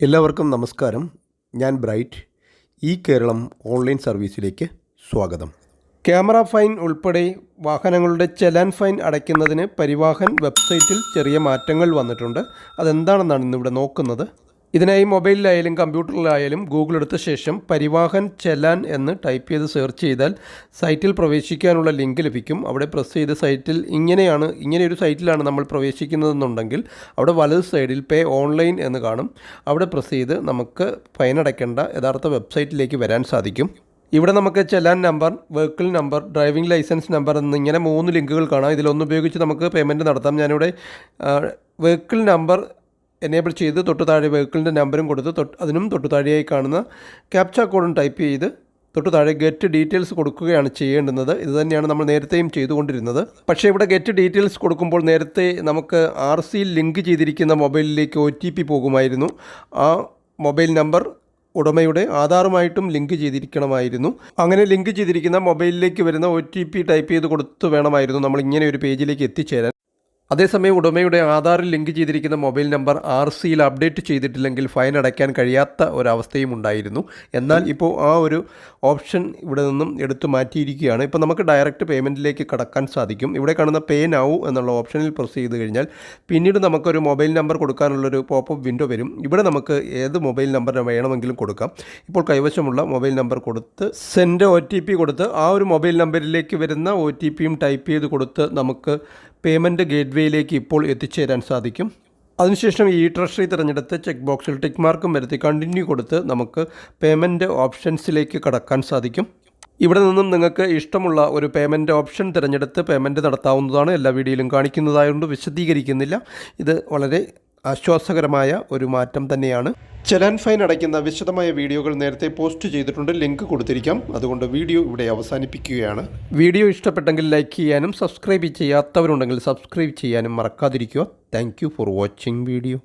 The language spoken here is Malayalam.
എല്ലാവർക്കും നമസ്കാരം. ഞാൻ ബ്രൈറ്റ്. ഈ കേരളം ഓൺലൈൻ സർവീസിലേക്ക് സ്വാഗതം. ക്യാമറ ഫൈൻ ഉൾപ്പെടെ വാഹനങ്ങളുടെ ചലാൻ ഫൈൻ അടയ്ക്കുന്നതിന് പരിവാഹൻ വെബ്സൈറ്റിൽ ചെറിയ മാറ്റങ്ങൾ വന്നിട്ടുണ്ട്. അതെന്താണെന്നാണ് ഇന്നിവിടെ നോക്കുന്നത്. ഇതിനായി മൊബൈലിലായാലും കമ്പ്യൂട്ടറിലായാലും ഗൂഗിൾ എടുത്ത ശേഷം പരിവാഹൻ ചലാൻ എന്ന് ടൈപ്പ് ചെയ്ത് സെർച്ച് ചെയ്താൽ സൈറ്റിൽ പ്രവേശിക്കാനുള്ള ലിങ്ക് ലഭിക്കും. അവിടെ പ്രസ് ചെയ്ത് സൈറ്റിൽ ഇങ്ങനെയൊരു സൈറ്റിലാണ് നമ്മൾ പ്രവേശിക്കുന്നതെന്നുണ്ടെങ്കിൽ അവിടെ വലത് സൈഡിൽ പേ ഓൺലൈൻ എന്ന് കാണും. അവിടെ പ്രസ് ചെയ്ത് നമുക്ക് ഫൈൻ അടയ്ക്കേണ്ട യഥാർത്ഥ വെബ്സൈറ്റിലേക്ക് വരാൻ സാധിക്കും. ഇവിടെ നമുക്ക് challan number, vehicle number, driving licence number എന്നിങ്ങനെ 3 ലിങ്കുകൾ കാണാം. ഇതിലൊന്നുപയോഗിച്ച് നമുക്ക് പേയ്മെൻറ്റ് നടത്താം. ഞാനിവിടെ വെഹിക്കിൾ നമ്പർ എനേബിൾ ചെയ്ത് തൊട്ട് താഴെ വെഹിക്കിളിൻ്റെ നമ്പറും കൊടുത്ത് അതിനും തൊട്ട് താഴെയായി കാണുന്ന ക്യാപ്ച കോഡും ടൈപ്പ് ചെയ്ത് തൊട്ട് താഴെ ഗെറ്റ് ഡീറ്റെയിൽസ് കൊടുക്കുകയാണ് ചെയ്യേണ്ടുന്നത്. ഇത് തന്നെയാണ് നമ്മൾ നേരത്തെയും ചെയ്തുകൊണ്ടിരുന്നത്. പക്ഷേ ഇവിടെ ഗെറ്റ് ഡീറ്റെയിൽസ് കൊടുക്കുമ്പോൾ നേരത്തെ നമുക്ക് RC ലിങ്ക് ചെയ്തിരിക്കുന്ന മൊബൈലിലേക്ക് OTP പോകുമായിരുന്നു. ആ മൊബൈൽ നമ്പർ ഉടമയുടെ ആധാറുമായിട്ടും ലിങ്ക് ചെയ്തിരിക്കണമായിരുന്നു. അങ്ങനെ ലിങ്ക് ചെയ്തിരിക്കുന്ന മൊബൈലിലേക്ക് വരുന്ന OTP ടൈപ്പ് ചെയ്ത് കൊടുത്ത് വേണമായിരുന്നു നമ്മൾ ഇങ്ങനെ ഒരു പേജിലേക്ക് എത്തിച്ചേരാൻ. അതേസമയം ഉടമയുടെ ആധാറിൽ ലിങ്ക് ചെയ്തിരിക്കുന്ന മൊബൈൽ നമ്പർ RCയിൽ അപ്ഡേറ്റ് ചെയ്തിട്ടില്ലെങ്കിൽ ഫൈൻ അടയ്ക്കാൻ കഴിയാത്ത ഒരവസ്ഥയും ഉണ്ടായിരുന്നു. എന്നാൽ ഇപ്പോൾ ആ ഒരു ഓപ്ഷൻ ഇവിടെ നിന്നും എടുത്തു മാറ്റിയിരിക്കുകയാണ്. ഇപ്പോൾ നമുക്ക് ഡയറക്റ്റ് പേയ്മെൻറ്റിലേക്ക് കടക്കാൻ സാധിക്കും. ഇവിടെ കാണുന്ന പേ നൗ എന്നുള്ള ഓപ്ഷനിൽ പ്രസ് ചെയ്ത് കഴിഞ്ഞാൽ പിന്നീട് നമുക്കൊരു മൊബൈൽ നമ്പർ കൊടുക്കാനുള്ളൊരു പോപ്പപ്പ് വിൻഡോ വരും. ഇവിടെ നമുക്ക് ഏത് മൊബൈൽ നമ്പർ വേണമെങ്കിലും കൊടുക്കാം. ഇപ്പോൾ കൈവശമുള്ള മൊബൈൽ നമ്പർ കൊടുത്ത് സെൻഡ് OTP കൊടുത്ത് ആ ഒരു മൊബൈൽ നമ്പറിലേക്ക് വരുന്ന OTPയും ടൈപ്പ് ചെയ്ത് കൊടുത്ത് നമുക്ക് പേയ്മെൻറ്റ് ഗേറ്റ്വേയിലേക്ക് ഇപ്പോൾ എത്തിച്ചേരാൻ സാധിക്കും. അതിനുശേഷം ഈ ട്രഷറി തിരഞ്ഞെടുത്ത് ചെക്ക് ബോക്സിൽ ടിക്ക് മാർക്കും വരുത്തി കണ്ടിന്യൂ കൊടുത്ത് നമുക്ക് പേയ്മെൻറ്റ് ഓപ്ഷൻസിലേക്ക് കടക്കാൻ സാധിക്കും. ഇവിടെ നിന്നും നിങ്ങൾക്ക് ഇഷ്ടമുള്ള ഒരു പേയ്മെൻറ്റ് ഓപ്ഷൻ തിരഞ്ഞെടുത്ത് പേയ്മെൻറ്റ് നടത്താവുന്നതാണ്. എല്ലാ വീഡിയോയിലും കാണിക്കുന്നതായതുകൊണ്ട് വിശദീകരിക്കുന്നില്ല. ഇത് വളരെ ആശ്വാസകരമായ ഒരു മാറ്റം തന്നെയാണ്. ചലാൻ ഫൈൻ അടയ്ക്കുന്ന വിശദമായ വീഡിയോകൾ നേരത്തെ പോസ്റ്റ് ചെയ്തിട്ടുണ്ട്. ലിങ്ക് കൊടുത്തിരിക്കാം. അതുകൊണ്ട് വീഡിയോ ഇവിടെ അവസാനിപ്പിക്കുകയാണ്. വീഡിയോ ഇഷ്ടപ്പെട്ടെങ്കിൽ ലൈക്ക് ചെയ്യാനും സബ്സ്ക്രൈബ് ചെയ്യാത്തവരുണ്ടെങ്കിൽ സബ്സ്ക്രൈബ് ചെയ്യാനും മറക്കാതിരിക്കുക. Thank you for watching video.